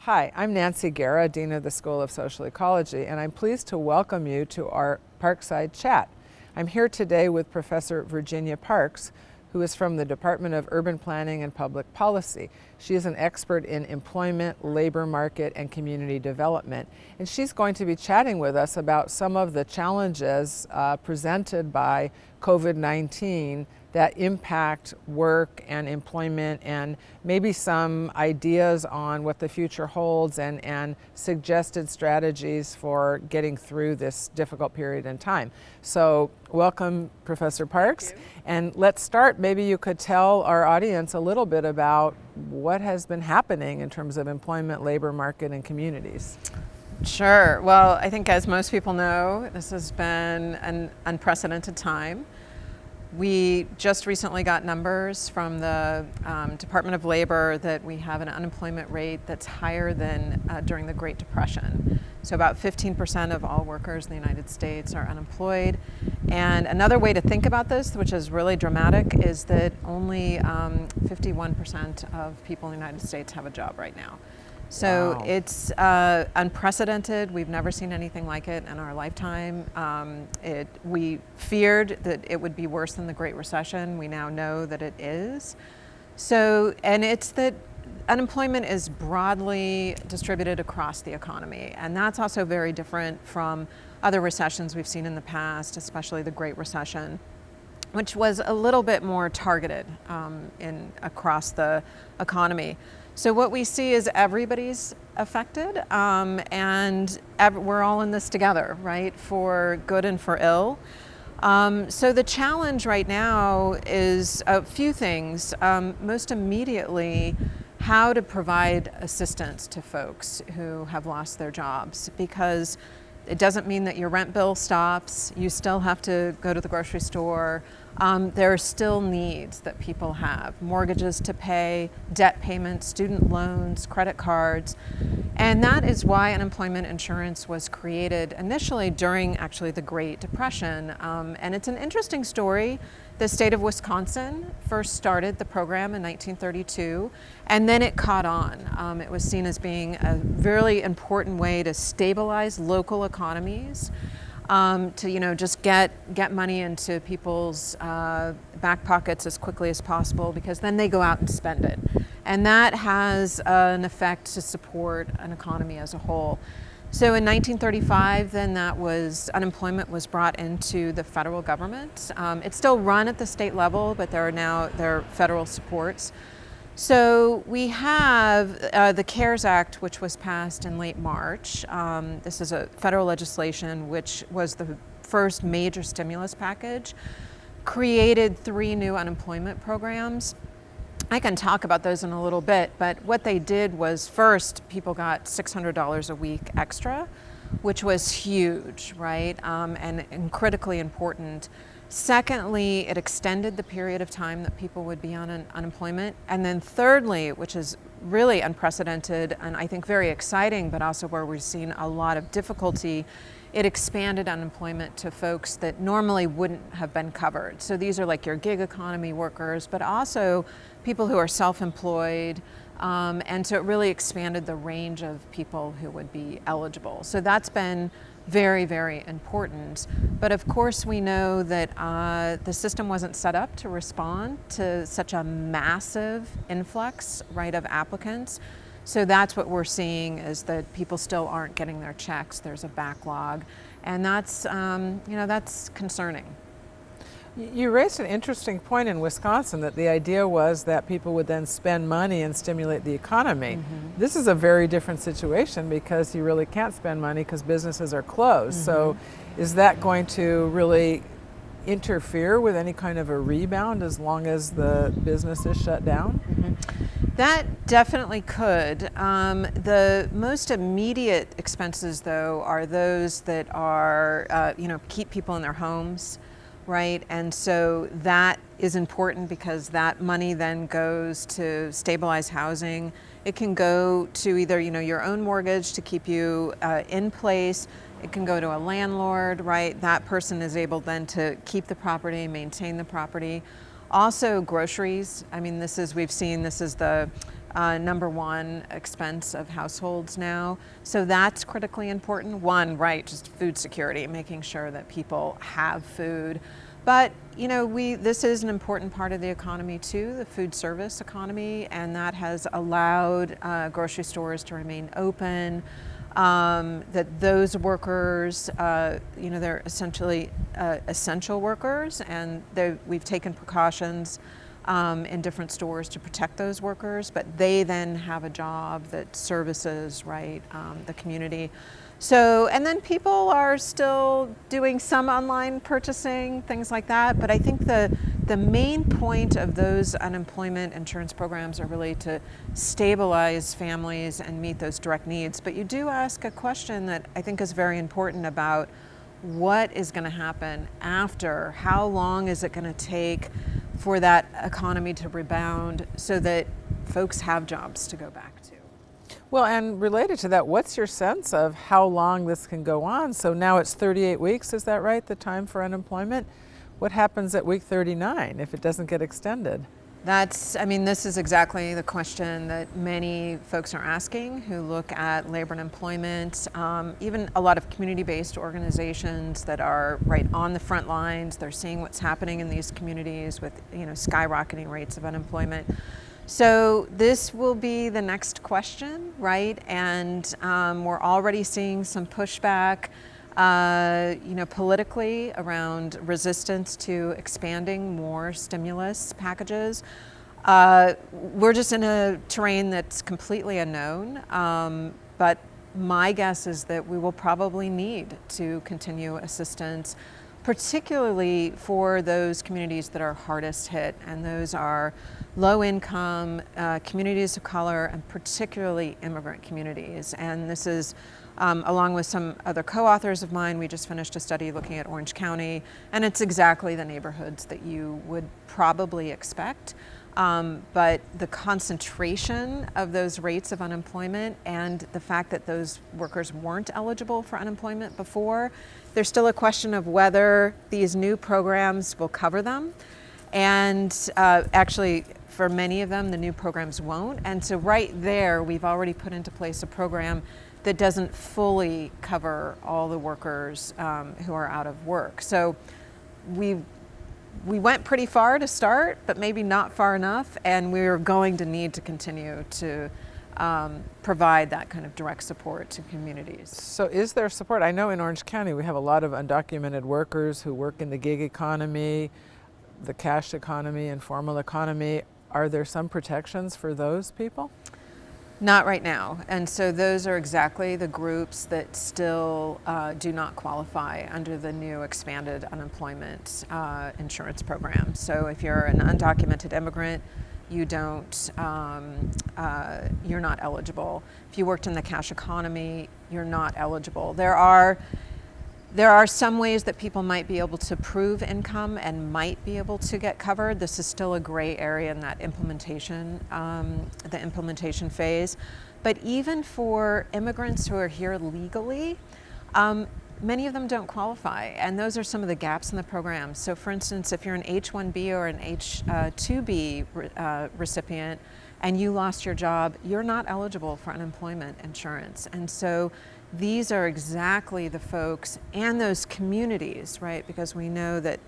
Hi, I'm Nancy Guerra, Dean of the School of Social Ecology, and I'm pleased to welcome you to our Parkside chat. I'm here today with Professor Virginia Parks, who is from the Department of Urban Planning and Public Policy. She is an expert in employment, labor market, and community development, and she's going to be chatting with us about some of the challenges presented by COVID-19 that impact work and employment, and maybe some ideas on what the future holds and suggested strategies for getting through this difficult period in time. So welcome, Professor Parks. And let's start, maybe you could tell our audience a little bit about what has been happening in terms of employment, labor market, and communities. Sure. Well, I think as most people know, this has been an unprecedented time. We just recently got numbers from the Department of Labor that we have an unemployment rate that's higher than during the Great Depression. So about 15% of all workers in the United States are unemployed. And another way to think about this, which is really dramatic, is that only 51% of people in the United States have a job right now. So Wow. It's unprecedented. We've never seen anything like it in our lifetime. We feared that it would be worse than the Great Recession. We now know that it is. So, and it's that unemployment is broadly distributed across the economy. And that's also very different from other recessions we've seen in the past, especially the Great Recession, which was a little bit more targeted across the economy. So what we see is everybody's affected, and we're all in this together, right, for good and for ill. So the challenge right now is a few things. Most immediately, how to provide assistance to folks who have lost their jobs, because it doesn't mean that your rent bill stops. You still have to go to the grocery store. There are still needs that people have, mortgages to pay, debt payments, student loans, credit cards. And that is why unemployment insurance was created initially during actually the Great Depression. And it's an interesting story. The state of Wisconsin first started the program in 1932, and then it caught on. It was seen as being a really important way to stabilize local economies, to just get money into people's back pockets as quickly as possible, because then they go out and spend it. And that has an effect to support an economy as a whole. So in 1935, then unemployment was brought into the federal government. It's still run at the state level, but there are federal supports. So we have the CARES Act, which was passed in late March. This is a federal legislation which was the first major stimulus package, created 3 new unemployment programs. I can talk about those in a little bit, but what they did was, first, people got $600 a week extra, which was huge, right, and critically important. Secondly, it extended the period of time that people would be on unemployment. And then thirdly, which is really unprecedented and I think very exciting, but also where we've seen a lot of difficulty, it expanded unemployment to folks that normally wouldn't have been covered. So these are like your gig economy workers, but also people who are self-employed. And so it really expanded the range of people who would be eligible. So that's been very, very important. But of course we know that the system wasn't set up to respond to such a massive influx, right, of applicants. So that's what we're seeing, is that people still aren't getting their checks. There's a backlog, and that's concerning. You raised an interesting point in Wisconsin, that the idea was that people would then spend money and stimulate the economy. Mm-hmm. This is a very different situation, because you really can't spend money because businesses are closed. Mm-hmm. So is that going to really interfere with any kind of a rebound as long as the business is shut down? Mm-hmm. That definitely could. The most immediate expenses, though, are those that are, keep people in their homes. Right, and so that is important, because that money then goes to stabilize housing. It can go to either your own mortgage to keep you in place. It can go to a landlord, right? That person is able then to keep the property, maintain the property. Also groceries. I mean, this is the number one expense of households now. So that's critically important. One, right, just food security, making sure that people have food. But this is an important part of the economy too, the food service economy, and that has allowed grocery stores to remain open. That those workers, they're essentially essential workers, and we've taken precautions in different stores to protect those workers, but they then have a job that services, right, the community. So, and then people are still doing some online purchasing, things like that, but I think the main point of those unemployment insurance programs are really to stabilize families and meet those direct needs. But you do ask a question that I think is very important about what is going to happen after, how long is it going to take for that economy to rebound so that folks have jobs to go back to. Well, and related to that, what's your sense of how long this can go on? So now it's 38 weeks, is that right, the time for unemployment? What happens at week 39 if it doesn't get extended? This is exactly the question that many folks are asking who look at labor and employment. Even a lot of community-based organizations that are right on the front lines, they're seeing what's happening in these communities with skyrocketing rates of unemployment. So this will be the next question, right? And we're already seeing some pushback, politically around resistance to expanding more stimulus packages. We're just in a terrain that's completely unknown, but my guess is that we will probably need to continue assistance, particularly for those communities that are hardest hit, and those are low-income communities of color, and particularly immigrant communities. And this is, along with some other co-authors of mine, we just finished a study looking at Orange County, and it's exactly the neighborhoods that you would probably expect. But the concentration of those rates of unemployment and the fact that those workers weren't eligible for unemployment before, there's still a question of whether these new programs will cover them. And actually, for many of them, the new programs won't. And so right there, we've already put into place a program that doesn't fully cover all the workers who are out of work. So we went pretty far to start, but maybe not far enough, and we're going to need to continue to provide that kind of direct support to communities. So is there support? I know in Orange County we have a lot of undocumented workers who work in the gig economy, the cash economy, informal economy. Are there some protections for those people? Not right now. And so those are exactly the groups that still do not qualify under the new expanded unemployment insurance program. So if you're an undocumented immigrant, you don't, you're not eligible. If you worked in the cash economy, you're not eligible. There are some ways that people might be able to prove income and might be able to get covered. This is still a gray area in that implementation, the implementation phase. But even for immigrants who are here legally, many of them don't qualify, and those are some of the gaps in the program. So for instance, if you're an H-1B or an H-2B recipient and you lost your job, you're not eligible for unemployment insurance. And so these are exactly the folks and those communities, right? Because we know that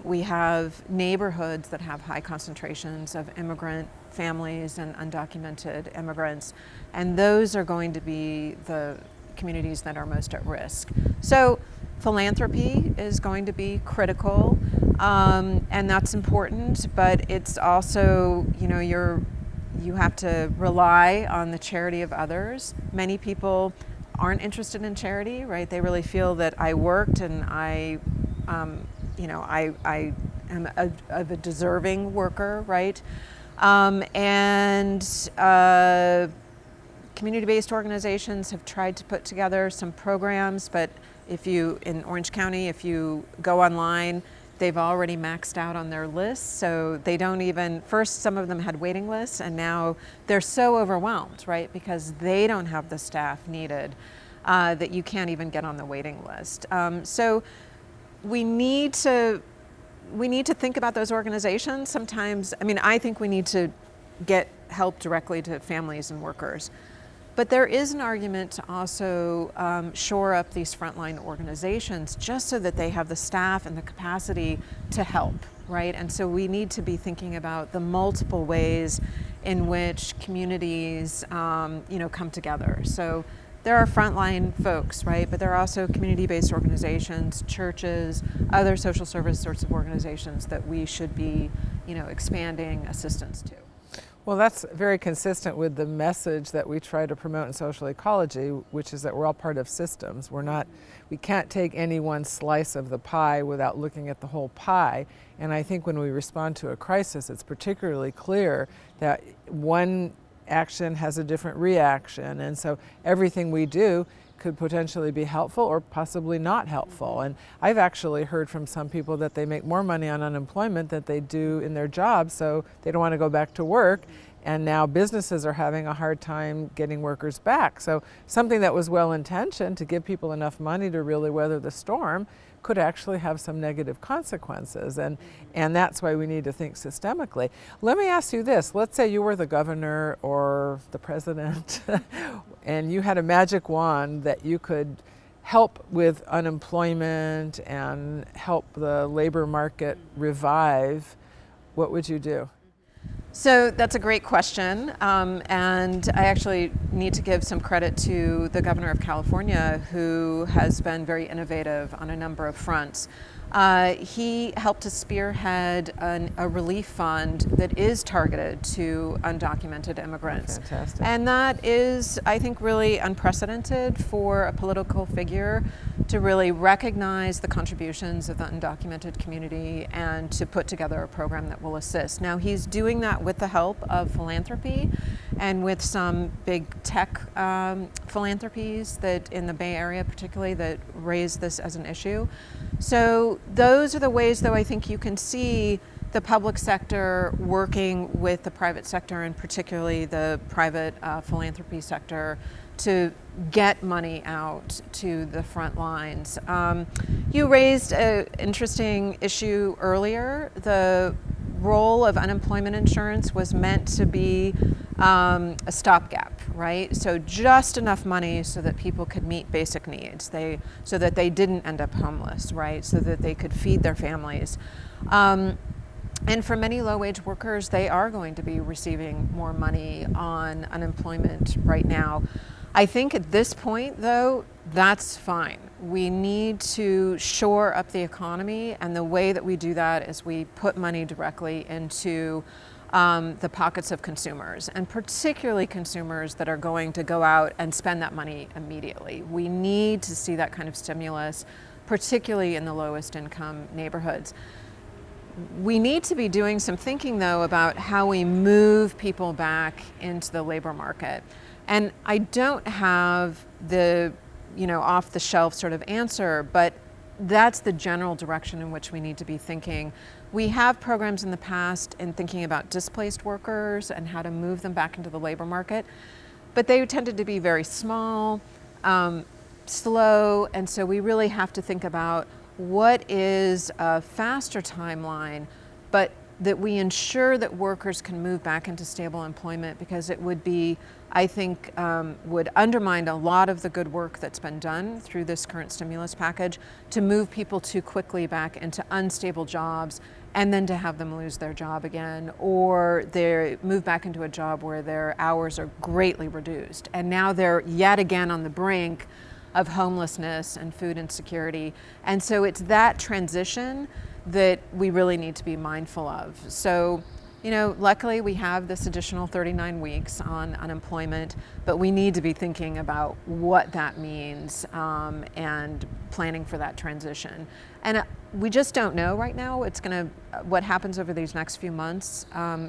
we have neighborhoods that have high concentrations of immigrant families and undocumented immigrants, and those are going to be the communities that are most at risk. So philanthropy is going to be critical, and that's important, but it's also, you have to rely on the charity of others. Many people aren't interested in charity, right? They really feel that I worked and I am a deserving worker, right? Community-based organizations have tried to put together some programs, but in Orange County, if you go online, they've already maxed out on their lists, so they don't even, first some of them had waiting lists, and now they're so overwhelmed, right? Because they don't have the staff needed that you can't even get on the waiting list. So we need to think about those organizations. Sometimes, I think we need to get help directly to families and workers. But there is an argument to also shore up these frontline organizations just so that they have the staff and the capacity to help, right? And so we need to be thinking about the multiple ways in which communities, come together. So there are frontline folks, right? But there are also community-based organizations, churches, other social service sorts of organizations that we should be, expanding assistance to. Well, that's very consistent with the message that we try to promote in social ecology, which is that we're all part of systems. We can't take any one slice of the pie without looking at the whole pie. And I think when we respond to a crisis, it's particularly clear that one action has a different reaction. And so everything we do could potentially be helpful or possibly not helpful. And I've actually heard from some people that they make more money on unemployment than they do in their jobs, so they don't want to go back to work. And now businesses are having a hard time getting workers back. So something that was well-intentioned to give people enough money to really weather the storm could actually have some negative consequences. And that's why we need to think systemically. Let me ask you this. Let's say you were the governor or the president and you had a magic wand that you could help with unemployment and help the labor market revive. What would you do? So that's a great question, and I actually need to give some credit to the governor of California, who has been very innovative on a number of fronts. He helped to spearhead a relief fund that is targeted to undocumented immigrants. Fantastic. And that is, I think, really unprecedented for a political figure to really recognize the contributions of the undocumented community and to put together a program that will assist. Now, he's doing that with the help of philanthropy and with some big tech philanthropies that in the Bay Area particularly that raise this as an issue. So those are the ways, though, I think you can see the public sector working with the private sector, and particularly the private philanthropy sector, to get money out to the front lines. You raised an interesting issue earlier. The role of unemployment insurance was meant to be a stopgap, right? So just enough money so that people could meet basic needs, so that they didn't end up homeless, right? So that they could feed their families. And for many low-wage workers, they are going to be receiving more money on unemployment right now. I think at this point, though, that's fine. We need to shore up the economy, and the way that we do that is we put money directly into the pockets of consumers, and particularly consumers that are going to go out and spend that money immediately. We need to see that kind of stimulus, particularly in the lowest income neighborhoods. We need to be doing some thinking, though, about how we move people back into the labor market. And I don't have the, off-the-shelf sort of answer, but that's the general direction in which we need to be thinking. We have programs in the past in thinking about displaced workers and how to move them back into the labor market, but they tended to be very small, slow, and so we really have to think about what is a faster timeline, but that we ensure that workers can move back into stable employment, because it would be, I think, would undermine a lot of the good work that's been done through this current stimulus package to move people too quickly back into unstable jobs and then to have them lose their job again, or they move back into a job where their hours are greatly reduced. And now they're yet again on the brink of homelessness and food insecurity. And so it's that transition that we really need to be mindful of. So, luckily we have this additional 39 weeks on unemployment, but we need to be thinking about what that means and planning for that transition. And we just don't know right now. What happens over these next few months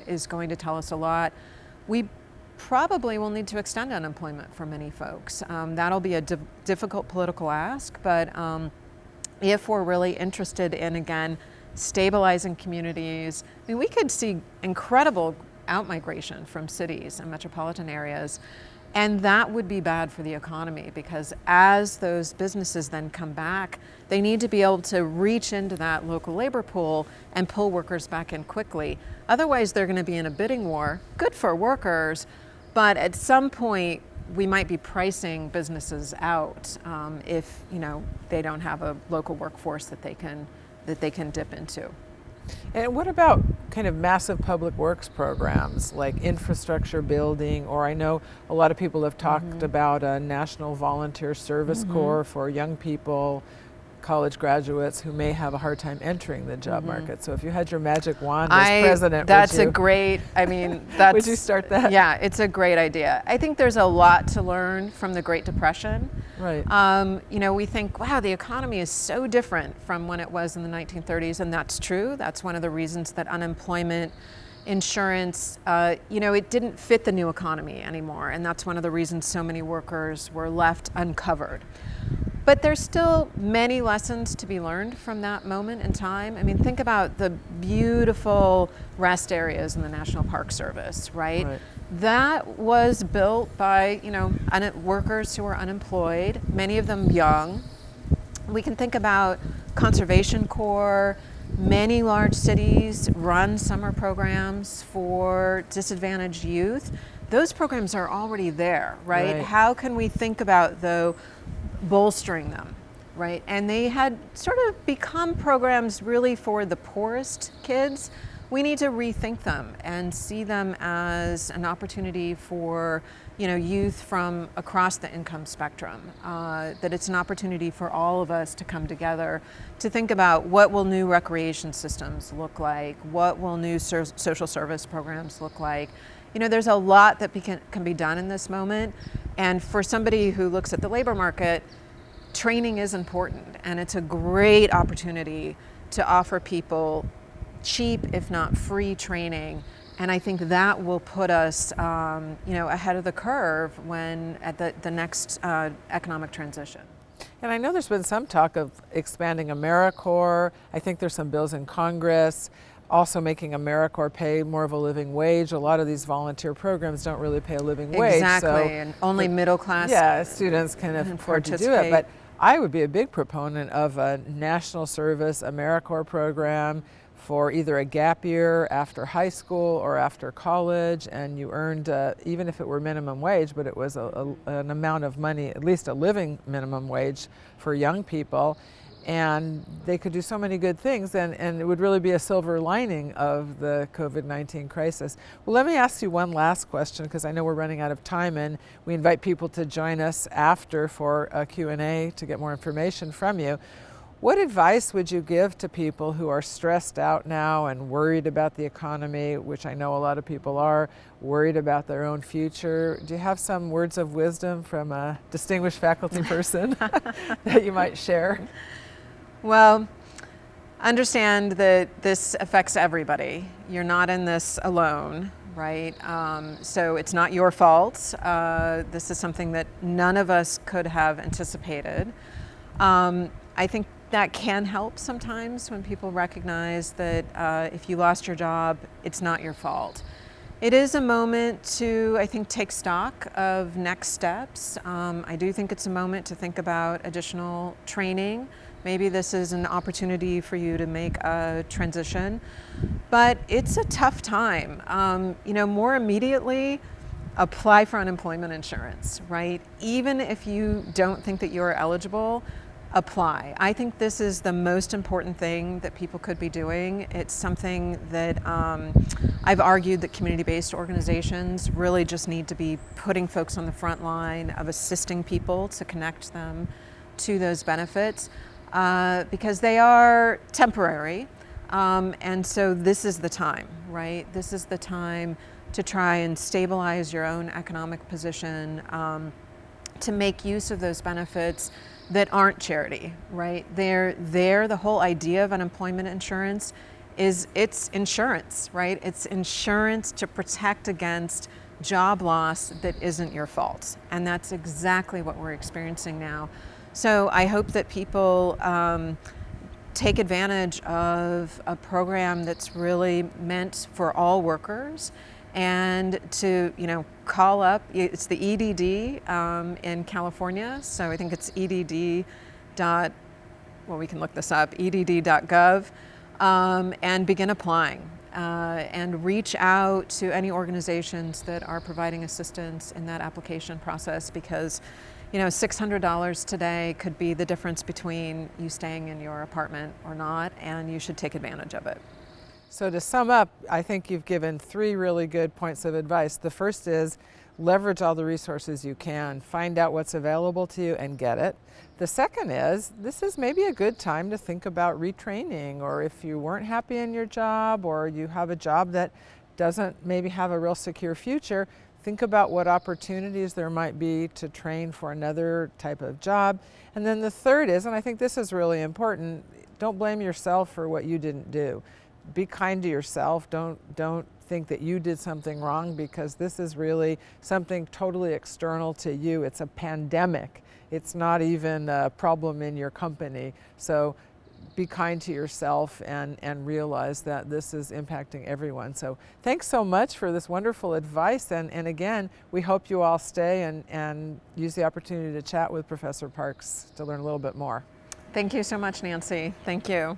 is going to tell us a lot. We probably will need to extend unemployment for many folks. That'll be a difficult political ask, but if we're really interested in, again, stabilizing communities, we could see incredible outmigration from cities and metropolitan areas. And that would be bad for the economy, because as those businesses then come back, they need to be able to reach into that local labor pool and pull workers back in quickly. Otherwise, they're going to be in a bidding war. Good for workers, but at some point, we might be pricing businesses out if they don't have a local workforce that they can dip into. And what about kind of massive public works programs like infrastructure building, or I know a lot of people have talked about a National Volunteer Service Corps for young people, college graduates who may have a hard time entering the job market. So if you had your magic wand as president, that's would you, a great, I mean, that's, would you start that? Yeah, it's a great idea. I think there's a lot to learn from the Great Depression. Right. We think, wow, the economy is so different from when it was in the 1930s, and that's true. That's one of the reasons that unemployment insurance, it didn't fit the new economy anymore, and that's one of the reasons so many workers were left uncovered. But there's still many lessons to be learned from that moment in time. I mean, think about the beautiful rest areas in the National Park Service, right? That was built by, workers who were unemployed, many of them young. We can think about Conservation Corps. Many large cities run summer programs for disadvantaged youth. Those programs are already there, right? How can we think about, though, bolstering them, right? And they had sort of become programs really for the poorest kids. We need to rethink them and see them as an opportunity for youth from across the income spectrum, that it's an opportunity for all of us to come together to think about what will new recreation systems look like, what will new social service programs look like. There's a lot that can be done in this moment. And for somebody who looks at the labor market, training is important, and it's a great opportunity to offer people cheap, if not free, training. And I think that will put us, ahead of the curve when at the next economic transition. And I know there's been some talk of expanding AmeriCorps. I think there's some bills in Congress also making AmeriCorps pay more of a living wage. A lot of these volunteer programs don't really pay a living wage. Exactly, so and only middle class students can afford to do it. But I would be a big proponent of a national service AmeriCorps program for either a gap year after high school or after college, and you earned, even if it were minimum wage, but it was an amount of money, at least a living minimum wage for young people. And they could do so many good things, and it would really be a silver lining of the COVID-19 crisis. Well, let me ask you one last question, because I know we're running out of time, and we invite people to join us after for a Q&A to get more information from you. What advice would you give to people who are stressed out now and worried about the economy, which I know a lot of people are, worried about their own future? Do you have some words of wisdom from a distinguished faculty person that you might share? Well, understand that this affects everybody. You're not in this alone, right? So it's not your fault. This is something that none of us could have anticipated. I think that can help sometimes when people recognize that if you lost your job, it's not your fault. It is a moment to, I think, take stock of next steps. I do think it's a moment to think about additional training. Maybe this is an opportunity for you to make a transition, but it's a tough time. More immediately, apply for unemployment insurance, right? Even if you don't think that you're eligible, apply. I think this is the most important thing that people could be doing. It's something that I've argued that community-based organizations really just need to be putting folks on the front line of assisting people to connect them to those benefits. Because they are temporary, and so this is the time, right? This is the time to try and stabilize your own economic position, to make use of those benefits that aren't charity, right? The whole idea of unemployment insurance is it's insurance, right? It's insurance to protect against job loss that isn't your fault, and that's exactly what we're experiencing now. So I hope that people take advantage of a program that's really meant for all workers, and to call up, it's the EDD in California, so I think it's edd. Well, we can look this up, edd.gov, and begin applying. And reach out to any organizations that are providing assistance in that application process, because $600 today could be the difference between you staying in your apartment or not, and you should take advantage of it. So to sum up, I think you've given 3 really good points of advice. The first is leverage all the resources you can, find out what's available to you and get it. The second is, this is maybe a good time to think about retraining, or if you weren't happy in your job, or you have a job that doesn't maybe have a real secure future, think about what opportunities there might be to train for another type of job. And then the third is, and I think this is really important, don't blame yourself for what you didn't do. Be kind to yourself. Don't think that you did something wrong, because this is really something totally external to you. It's a pandemic. It's not even a problem in your company. So be kind to yourself and realize that this is impacting everyone. So thanks so much for this wonderful advice. And again, we hope you all stay and use the opportunity to chat with Professor Parks to learn a little bit more. Thank you so much, Nancy. Thank you.